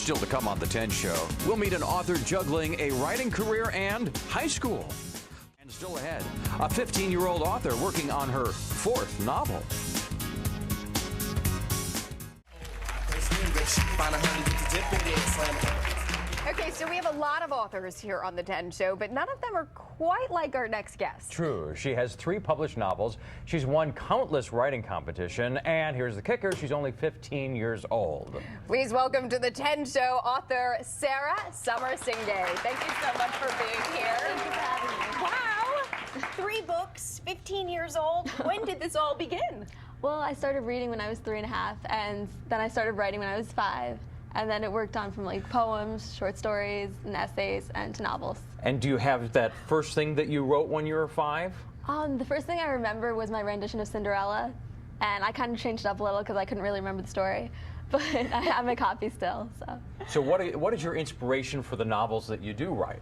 Still to come on The 10 Show, we'll meet an author juggling a writing career and high school. And still ahead, a 15-year-old author working on her 4th novel. Okay, so we have a lot of authors here on The 10 Show, but none of them are quite like our next guest. True. She has 3 published novels. She's won countless writing competition, and here's the kicker, she's only 15 years old. Please welcome to The 10 Show author Sara Samarasinghe. Thank you so much for being here. Thank you for having me. Wow! 3 books, 15 years old. When did this all begin? Well, I started reading when I was 3.5, and then I started writing when I was 5. And then it worked on from like poems, short stories, and essays, and to novels. And do you have that first thing that you wrote when you were 5? The first thing I remember was my rendition of Cinderella, and I kind of changed it up a little because I couldn't really remember the story. But I have my copy still, so. So what is your inspiration for the novels that you do write?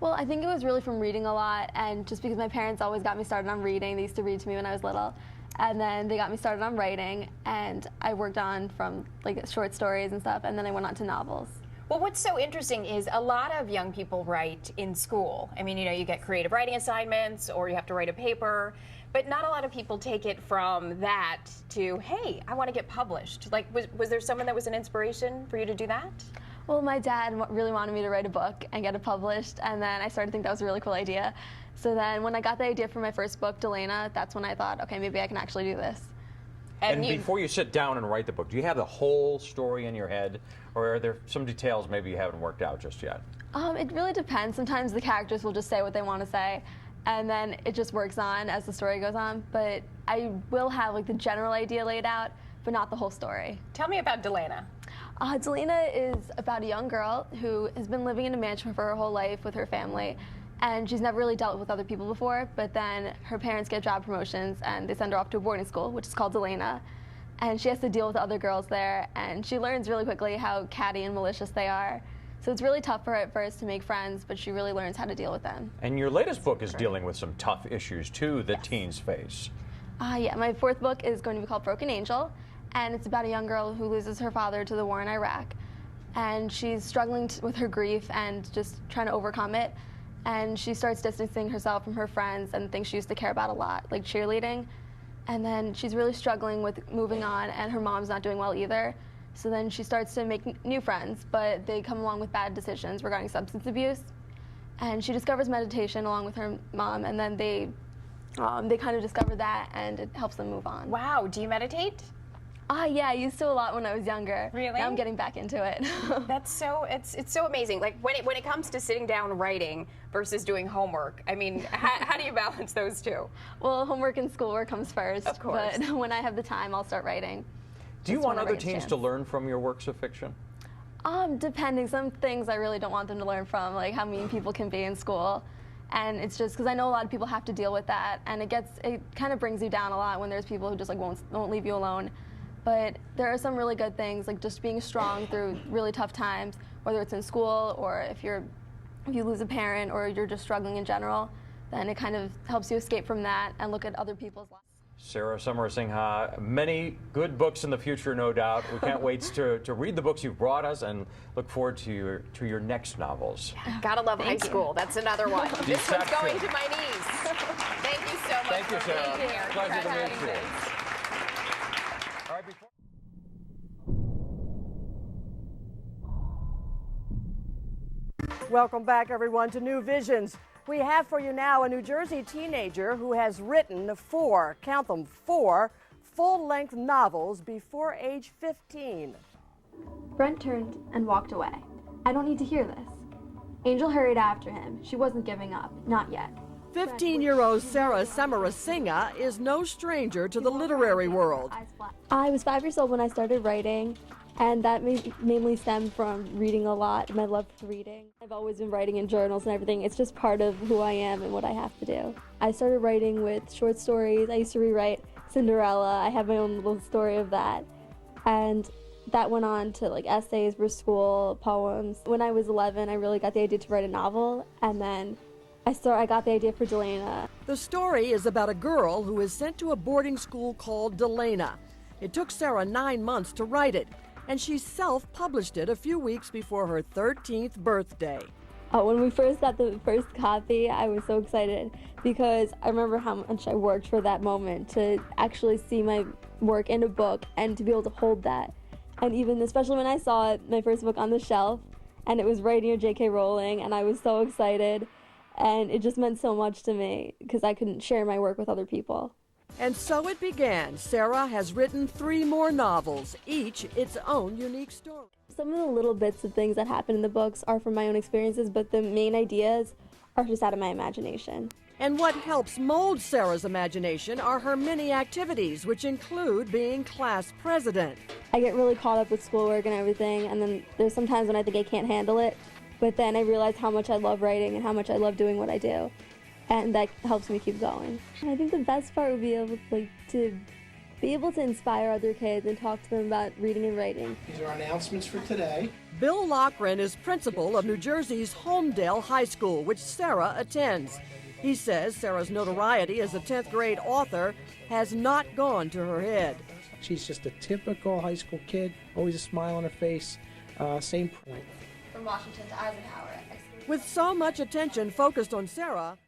Well, I think it was really from reading a lot, and just because my parents always got me started on reading. They used to read to me when I was little. And then they got me started on writing, and I worked on from like short stories and stuff, and then I went on to novels. Well, what's so interesting is a lot of young people write in school. I mean, you know, you get creative writing assignments or you have to write a paper, but not a lot of people take it from that to, hey, I want to get published. Like, was there someone that was an inspiration for you to do that? Well, my dad really wanted me to write a book and get it published, and then I started to think that was a really cool idea. So then when I got the idea for my first book, Delana, that's when I thought, okay, maybe I can actually do this. And before you sit down and write the book, do you have the whole story in your head, or are there some details maybe you haven't worked out just yet? It really depends. Sometimes the characters will just say what they want to say, and then it just works on as the story goes on. But I will have like the general idea laid out, but not the whole story. Tell me about Delana. Delana is about a young girl who has been living in a mansion for her whole life with her family. And she's never really dealt with other people before, but then her parents get job promotions and they send her off to a boarding school, which is called Delana. And she has to deal with the other girls there, and she learns really quickly how catty and malicious they are. So it's really tough for her at first to make friends, but she really learns how to deal with them. And your latest book is dealing with some tough issues, too, that teens face. Yeah, my 4th book is going to be called Broken Angel, and it's about a young girl who loses her father to the war in Iraq. And she's struggling with her grief and just trying to overcome it. And she starts distancing herself from her friends and things she used to care about a lot, like cheerleading. And then she's really struggling with moving on, and her mom's not doing well either. So then she starts to make new friends, but they come along with bad decisions regarding substance abuse. And she discovers meditation along with her mom, and then they kind of discover that, and it helps them move on. Wow, do you meditate? Yeah, I used to a lot when I was younger. Really? Now I'm getting back into it. That's so, it's so amazing. Like when it comes to sitting down writing versus doing homework, I mean, how do you balance those two? Well, homework and schoolwork comes first. Of course. But when I have the time, I'll start writing. Do you want other teens to learn from your works of fiction? Depending. Some things I really don't want them to learn from, like how mean people can be in school. And it's just because I know a lot of people have to deal with that, and it kind of brings you down a lot when there's people who just like won't leave you alone. But there are some really good things, like just being strong through really tough times, whether it's in school or if you lose a parent or you're just struggling in general, then it kind of helps you escape from that and look at other people's lives. Sara Samarasinghe, many good books in the future, no doubt. We can't wait to read the books you've brought us and look forward to your next novels. Yeah. Gotta love high school. That's another one. This one's going to my niece. Thank you so much Thank you, for Sara. being here. Pleasure to meet you. All right, Welcome back, everyone, to New Visions. We have for you now a New Jersey teenager who has written 4, count them, 4 full-length novels before age 15. Brent turned and walked away. I don't need to hear this. Angel hurried after him. She wasn't giving up, not yet. 15-year-old Sara Samarasinghe is no stranger to the literary world. I was 5 years old when I started writing, and that mainly stemmed from reading a lot, and I love reading. I've always been writing in journals and everything. It's just part of who I am and what I have to do. I started writing with short stories. I used to rewrite Cinderella. I have my own little story of that. And that went on to like essays for school, poems. When I was 11, I really got the idea to write a novel, and then I got the idea for Delana. The story is about a girl who is sent to a boarding school called Delana. It took Sara 9 months to write it. and she self-published it a few weeks before her 13th birthday. When we first got the first copy, I was so excited because I remember how much I worked for that moment to actually see my work in a book and to be able to hold that. And even especially when I saw it, my first book on the shelf, and it was right near J.K. Rowling, and I was so excited, and it just meant so much to me because I couldn't share my work with other people. And so it began. Sara has written 3 more novels, each its own unique story. Some of the little bits of things that happen in the books are from my own experiences, but the main ideas are just out of my imagination. And what helps mold Sara's imagination are her many activities, which include being class president. I get really caught up with schoolwork and everything, and then there's some times when I think I can't handle it, but then I realize how much I love writing and how much I love doing what I do, and that helps me keep going. And I think the best part would be to be able to inspire other kids and talk to them about reading and writing. These are our announcements for today. Bill Loughran is principal of New Jersey's Homedale High School, which Sara attends. He says Sara's notoriety as a 10th grade author has not gone to her head. She's just a typical high school kid, always a smile on her face, same point. From Washington to Eisenhower. With so much attention focused on Sara,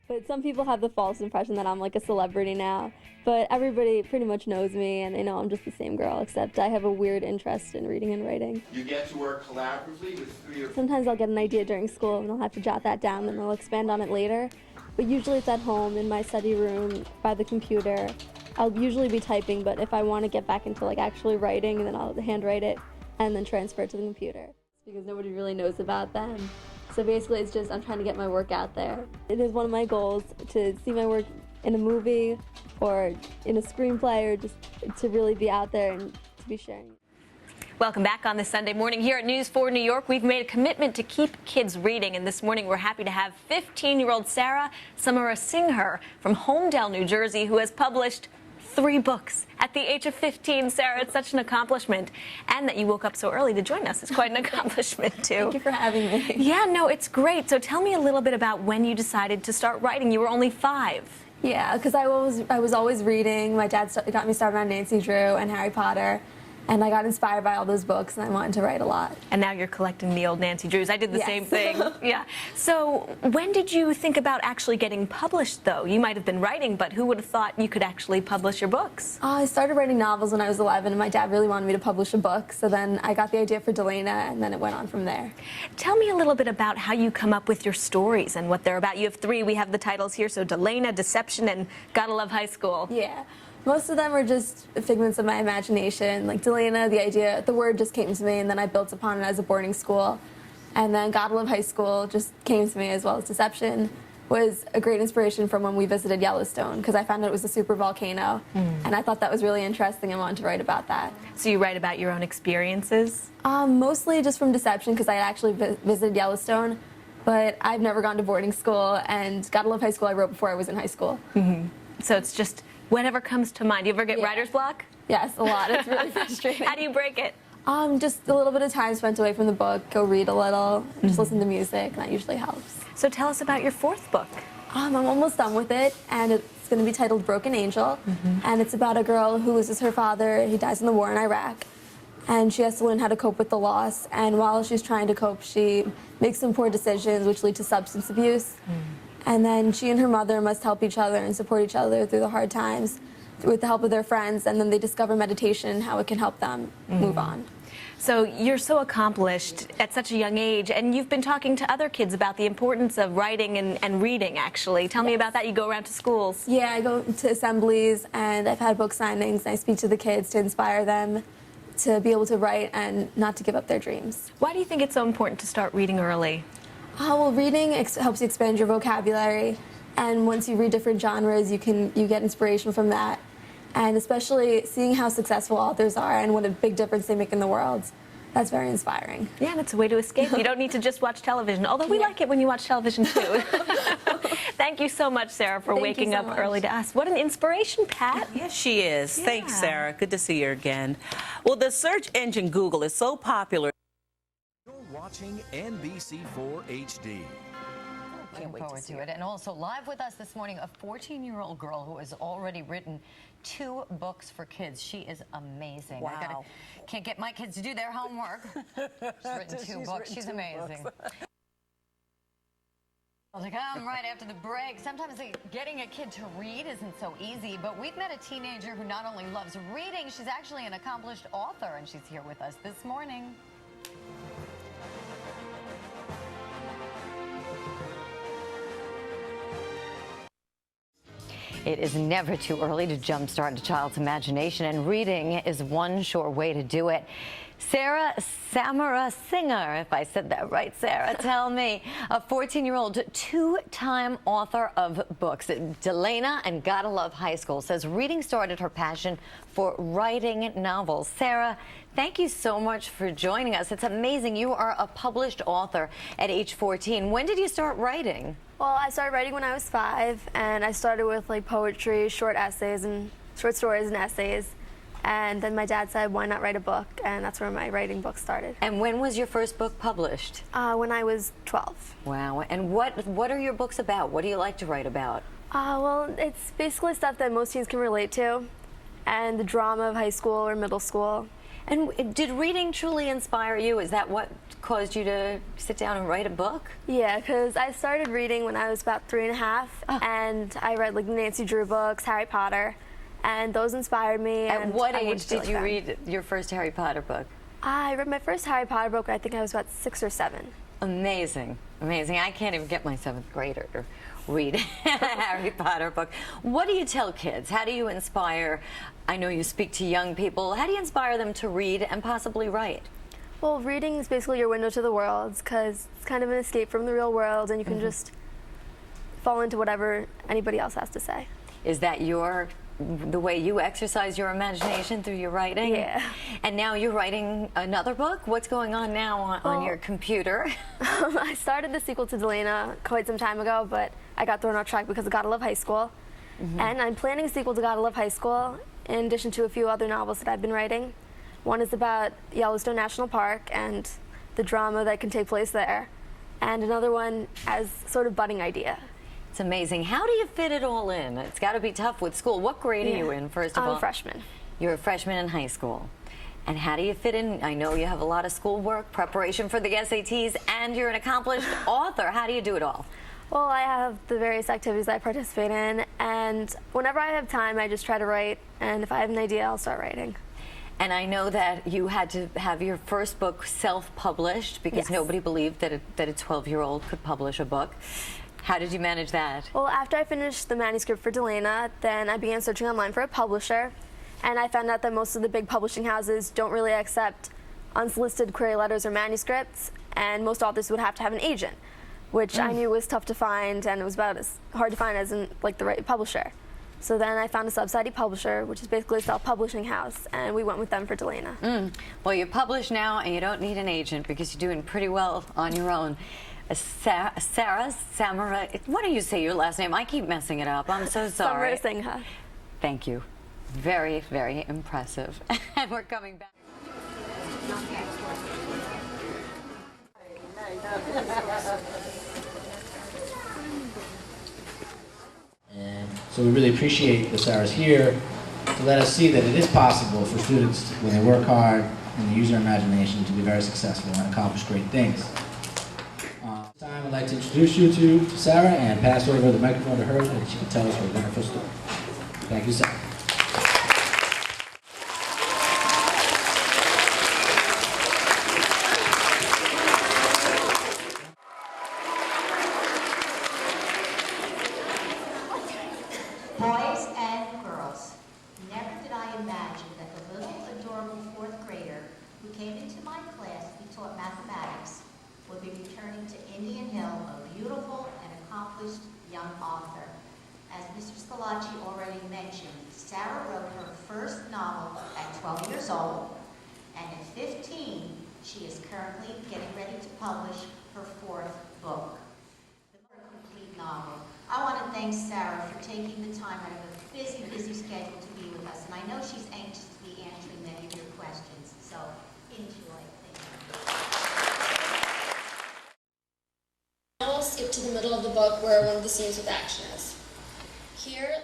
but some people have the false impression that I'm like a celebrity now. But everybody pretty much knows me, and they know I'm just the same girl, except I have a weird interest in reading and writing. You get to work collaboratively with 3 or 4. Sometimes I'll get an idea during school, and I'll have to jot that down, and I'll expand on it later. But usually it's at home, in my study room, by the computer. I'll usually be typing, but if I want to get back into actually writing, then I'll handwrite it and then transfer it to the computer. Because nobody really knows about them. So basically it's just I'm trying to get my work out there. It is one of my goals to see my work in a movie or in a screenplay, or just to really be out there and to be sharing. Welcome back on this Sunday morning here at News 4 New York. We've made a commitment to keep kids reading, and this morning we're happy to have 15-year-old Sara Samarasinghe from Homedale, New Jersey, who has published 3 books at the age of 15. Sara, it's such an accomplishment. And that you woke up so early to join us is quite an accomplishment, too. Thank you for having me. Yeah, no, it's great. So tell me a little bit about when you decided to start writing. You were only 5. Yeah, because I was always reading. My dad got me started on Nancy Drew and Harry Potter. And I got inspired by all those books, and I wanted to write a lot. And now you're collecting the old Nancy Drews. I did the Yes. same thing. Yeah. So when did you think about actually getting published, though? You might have been writing, but who would have thought you could actually publish your books? I started writing novels when I was 11, and my dad really wanted me to publish a book. So then I got the idea for Delana, and then it went on from there. Tell me a little bit about how you come up with your stories and what they're about. You have 3. We have the titles here. So Delana, Deception, and Gotta Love High School. Yeah. Most of them are just figments of my imagination. Like Delana, the word just came to me, and then I built upon it as a boarding school. And then Gotta Love High School just came to me, as well as Deception was a great inspiration from when we visited Yellowstone, because I found out it was a super volcano, and I thought that was really interesting and wanted to write about that. So you write about your own experiences? Mostly just from Deception, because I had actually visited Yellowstone, but I've never gone to boarding school, and Gotta Love High School I wrote before I was in high school. So it's just whatever comes to mind. You ever get writer's block? Yes, a lot. It's really frustrating. How do you break it? Just a little bit of time spent away from the book, go read a little, and just listen to music, and that usually helps. So tell us about your 4th book. I'm almost done with it, and it's going to be titled Broken Angel, and it's about a girl who loses her father. He dies in the war in Iraq, and she has to learn how to cope with the loss, and while she's trying to cope, she makes some poor decisions which lead to substance abuse. And then she and her mother must help each other and support each other through the hard times with the help of their friends, and then they discover meditation and how it can help them move on. So you're so accomplished at such a young age, and you've been talking to other kids about the importance of writing and reading, actually. Tell me about that. You go around to schools. Yeah, I go to assemblies, and I've had book signings, and I speak to the kids to inspire them to be able to write and not to give up their dreams. Why do you think it's so important to start reading early? Well, reading helps you expand your vocabulary, and once you read different genres, you get inspiration from that. And especially seeing how successful authors are and what a big difference they make in the world. That's very inspiring. Yeah, and it's a way to escape. You don't need to just watch television, although we like it when you watch television, too. Thank you so much, Sara, for waking up early to us. What an inspiration, Pat. Yes, she is. Yeah. Thanks, Sara. Good to see you again. Well, the search engine Google is so popular. You're watching NBC4 HD. Looking forward to it. And also live with us this morning, a 14-year-old girl who has already written 2 books for kids. She is amazing. Wow. Can't get my kids to do their homework. She's written 2 books. She's amazing. To come right after the break. Sometimes getting a kid to read isn't so easy, but we've met a teenager who not only loves reading, she's actually an accomplished author, and she's here with us this morning. It is never too early to jumpstart a child's imagination, and reading is one sure way to do it. Samarasinghe, if I said that right, Sarah, tell me. A 14-year-old, 2-time author of books. Delana and Gotta Love High School says reading started her passion for writing novels. Sarah, thank you so much for joining us. It's amazing. You are a published author at age 14. When did you start writing? Well, I started writing when I was 5, and I started with like poetry, short essays, and short stories and essays. And then my dad said, why not write a book? And that's where my writing book started. And when was your first book published? When I was 12. Wow. And what are your books about? What do you like to write about? Well, it's basically stuff that most teens can relate to, and the drama of high school or middle school. And did reading truly inspire you? Is that what caused you to sit down and write a book? Yeah, because I started reading when I was about 3 and a half, and I read like Nancy Drew books, Harry Potter, and those inspired me. At what age did you read your first Harry Potter book? I read my first Harry Potter book, I think I was about 6 or 7. Amazing, amazing. I can't even get my 7th grader to read a Harry Potter book. What do you tell kids? How do you inspire, I know you speak to young people, how do you inspire them to read and possibly write? Well, reading is basically your window to the world, because it's kind of an escape from the real world, and you can just fall into whatever anybody else has to say. Is that the way you exercise your imagination through your writing? Yeah. And now you're writing another book? What's going on now on your computer? I started the sequel to Delana quite some time ago, but I got thrown off track because of Gotta Love High School. And I'm planning a sequel to Gotta Love High School, in addition to a few other novels that I've been writing. One is about Yellowstone National Park and the drama that can take place there. And another one as sort of budding idea. It's amazing. How do you fit it all in? It's got to be tough with school. What grade are you in, first of all? I'm a freshman. You're a freshman in high school. And how do you fit in? I know you have a lot of schoolwork, preparation for the SATs, and you're an accomplished author. How do you do it all? Well, I have the various activities I participate in, and whenever I have time, I just try to write, and if I have an idea, I'll start writing. And I know that you had to have your first book self-published because nobody believed that a 12-year-old could publish a book. How did you manage that? Well, after I finished the manuscript for Delana, then I began searching online for a publisher, and I found out that most of the big publishing houses don't really accept unsolicited query letters or manuscripts, and most authors would have to have an agent, which I knew was tough to find, and it was about as hard to find as in like the right publisher. So then I found a subsidy publisher, which is basically a self-publishing house, and we went with them for Delana. Well, you're published now, and you don't need an agent because you're doing pretty well on your own. Samara, why don't you say your last name? I keep messing it up. I'm so sorry. Samarasinghe. Thank you. Very, very impressive. And we're coming back. And so we really appreciate the Sara's here to let us see that it is possible for students, when they work hard and they use their imagination, to be very successful and accomplish great things. This time I'd like to introduce you to Sara and pass over the microphone to her so that she can tell us her wonderful story. Thank you, Sara. Boys and girls, never did I imagine that the little adorable 4th grader who came into my class to be taught mathematics would be returning to Indian Hill a beautiful and accomplished young author. As Mr. Scalacci already mentioned, Sara wrote her first novel at 12 years old, and at 15, she is currently getting ready to publish her 4th book. The complete novel. I want to thank Sara for taking the time out of a busy, busy schedule to be with us, and I know she's anxious to be answering many of your questions, so enjoy. Thank you. All skip to the middle of the book where one of the scenes with action is. Here,